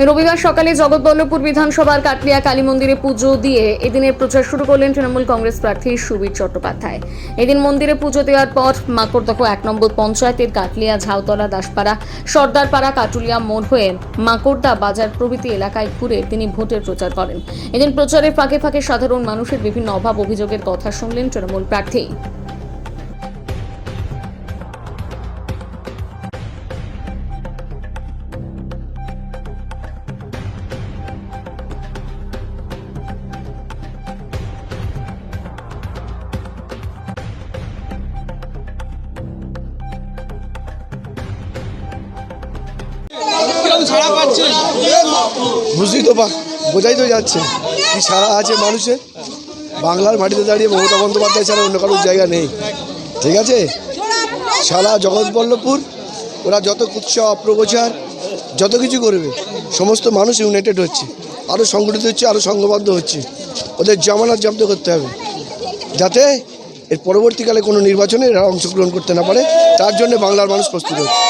রবিবার সকালে জগৎবল্লভপুর বিধানসভার কাটলিয়া কালী মন্দিরে পুজো দিয়ে এদিনের প্রচার শুরু করলেন তৃণমূল কংগ্রেস প্রার্থী সুবীর চট্টোপাধ্যায়। এদিন মন্দিরে পুজো দেওয়ার পর মাকড়দহ ১ নম্বর পঞ্চায়েতের কাটলিয়া, ঝাউতলা, দাসপাড়া, সর্দারপাড়া, কাটুলিয়া মোড় হয়ে মাকড়দা বাজার প্রভৃতি এলাকায় ঘুরে তিনি ভোটের প্রচার করেন। এদিন প্রচারের ফাঁকে ফাঁকে সাধারণ মানুষের বিভিন্ন অভাব অভিযোগের কথা শুনলেন তৃণমূল প্রার্থী। বুঝতেই তো বোঝাই তো যাচ্ছে কি সারা আছে মানুষের। বাংলার মাটিতে দাঁড়িয়ে মমতা বন্দ্যোপাধ্যায় ছাড়া অন্য কারোর জায়গা নেই। ঠিক আছে, সারা জগৎবল্লভপুর ওরা যত উৎসব অপপ্রচার যত কিছু করবে, সমস্ত মানুষ ইউনাইটেড হচ্ছে, আরও সংগঠিত হচ্ছে, আরও সংঘবদ্ধ হচ্ছে। ওদের জামানত জব্দ করতে হবে যাতে এর পরবর্তীকালে কোনো নির্বাচনে এরা অংশগ্রহণ করতে না পারে। তার জন্য বাংলার মানুষ প্রস্তুত হচ্ছে।